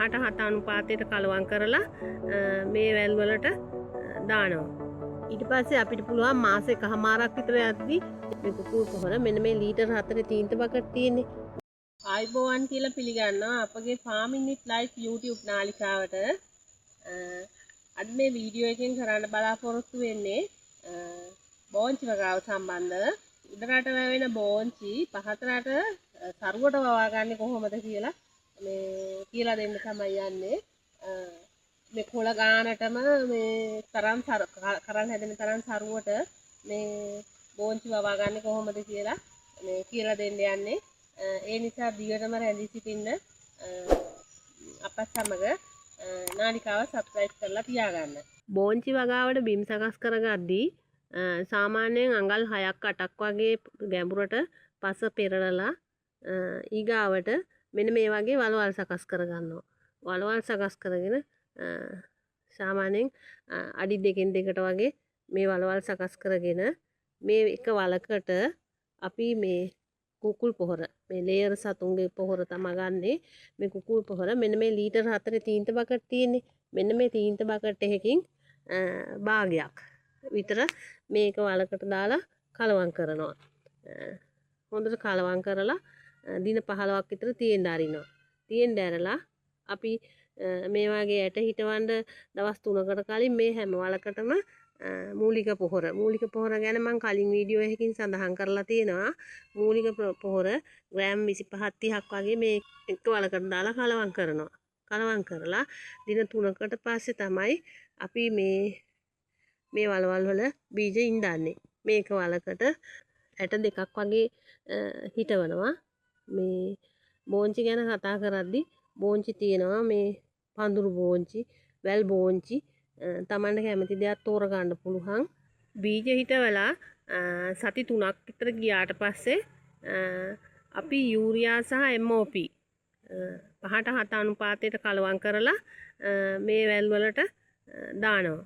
5ට 7 අනුපාතයට කලවම් කරලා මේ වැල් වලට දානවා. ඊට පස්සේ අපිට පුළුවන් මාස එකමාරක් විතර යද්දි මේ කුකුල් පොහොර මෙන්න මේ ලීටර් 4 තීන්ත බකට් තියෙන්නේ. ආයිබෝවන් කියලා පිළිගන්නවා අපගේ farming with life YouTube නාලිකාවට. අද මේ වීඩියෝ එකෙන් කරන්න බලාපොරොත්තු වෙන්නේ බෝංචි වගාව සම්බන්ධව. උඩරට වැවෙන බෝංචි පහතරට සරුවට වවා ගන්න කොහොමද කියලා මේ කියලා දෙන්න තමයි යන්නේ. මේ කොළ ගානටම මේ තරම් කරන් හැදෙන තරම් සරුවට මේ බෝංචි වවා ගන්න කොහොමද කියලා මේ කියලා දෙන්න යන්නේ. ඒ නිසා දිගටම රැඳී සිටින්න අපත් සමග නාලිකාව සබ්ස්ක්‍රයිබ් කරලා තියාගන්න. බෝංචි වගාවට බිම් සකස් කරගද්දී සාමාන්‍යයෙන් අඟල් 6ක් 8ක් වගේ ගැඹුරට පස පෙරලලා ඊගාවට මෙන්න මේ වගේ වලවල් සකස් කරගන්නවා. වලවල් සකස් කරගෙන සාමාන්‍යයෙන් අඩි 2කට වගේ මේ වලවල් සකස් කරගෙන මේ එක වලකට අපි මේ කුකුල් පොහොර මේ ලේයර් සතුන්ගේ පොහොර තමයි ගන්නෙ. මේ කුකුල් පොහොර මෙන්න මේ ලීටර් 4 තීන්ත බකට් තියෙන්නේ. මෙන්න මේ තීන්ත බකට් එකකින් භාගයක් විතර මේක වලකට දාලා කලවම් කරනවා. හොඳට කලවම් කරලා දින 15ක් විතර තියෙන්න අරිනවා. තියෙන්න ඇරලා අපි මේ වගේ ඇට හිටවන්න දවස් 3කට කලින් මේ හැම වලකටම මූලික පොහොර ගැන මම කලින් වීඩියෝ එකකින් සඳහන් කරලා තියෙනවා. මූලික පොහොර ග්‍රෑම් 25 30ක් වගේ මේ එක වලකට දාලා කලවම් කරනවා. කලවම් කරලා දින 3කට පස්සේ තමයි අපි මේ වලවල් වල බීජ ඉඳන්නේ. මේක වලකට ඇට දෙකක් වගේ හිටවනවා. මේ බෝංචි ගැන කතා කරද්දි බෝංචි තියෙනවා මේ පඳුරු බෝංචි, වැල් බෝංචි තමන්ට කැමති දෙයක් තෝරගන්න පුළුවන්. බීජ හිටවලා සති 3ක් විතර ගියාට පස්සේ අපි යූරියා සහ MOP 5ට 7 අනුපාතයට කලවම් කරලා මේ වැල් වලට දානවා.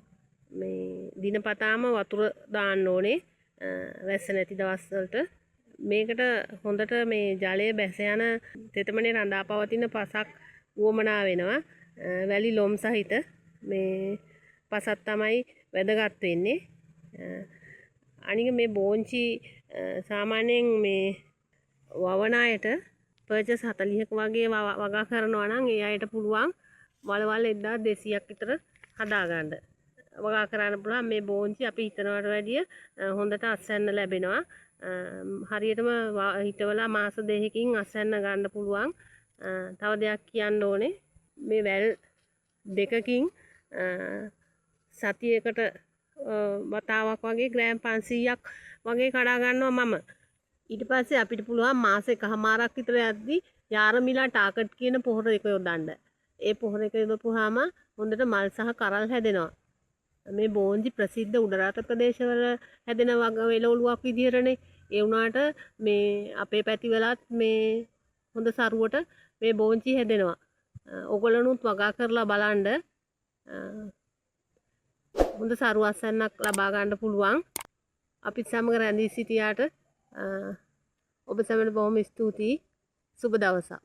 මේ දිනපතාම වතුර දාන්න ඕනේ වැස්ස නැති දවස් වලට. මේකට හොඳට මේ ජලය බැස යන තෙතමනේ රඳා පවතින පසක් වුවමනා වෙනවා. වැලි ලොම් සහිත මේ පසක් තමයි වැදගත් වෙන්නේ. අනික මේ බෝංචි සාමාන්‍යයෙන් මේ වවන අයට පර්චස් 40ක වගේ වගා කරනවා නම් ඒ අයට පුළුවන් වලවල් 1200ක් විතර හදාගන්න. වගා කරන්න පුළුවන් මේ බෝංචි අපි හිතනවට වැඩිය හොඳට අස්වැන්න ලැබෙනවා. හරියටම හිටවලා මාස 2කින් අස්වැන්න ගන්න පුළුවන්. තව දෙයක් කියන්න ඕනේ මේ වැල් දෙකකින් සතියකට වතාවක් වගේ ග්‍රෑම් 500ක් වගේ කඩා ගන්නවා මම. ඊට පස්සේ අපිට පුළුවන් මාස එකමාරක් විතර යද්දි යාරමිලා ටාකට් කියන පොහොර එක යොදන්න. ඒ පොහොර එක යොදපුවාම හොඳට මල් සහ කරල් හැදෙනවා. මේ බෝංචි ප්‍රසිද්ධ උඩරට ප්‍රදේශවල හැදෙන වෙලවලුවක් විදිහටනේ. ඒ වුණාට මේ අපේ පැතිවලත් මේ හොඳ සරුවට මේ බෝංචි හැදෙනවා. ඔයගොල්ලනුත් වගා කරලා බලන්න. හොඳ සරු අස්වැන්නක් ලබා ගන්න පුළුවන්. අපිත් සමග රැඳී සිටියාට ඔබ සැමට බොහොම ස්තුතියි. සුබ දවසක්.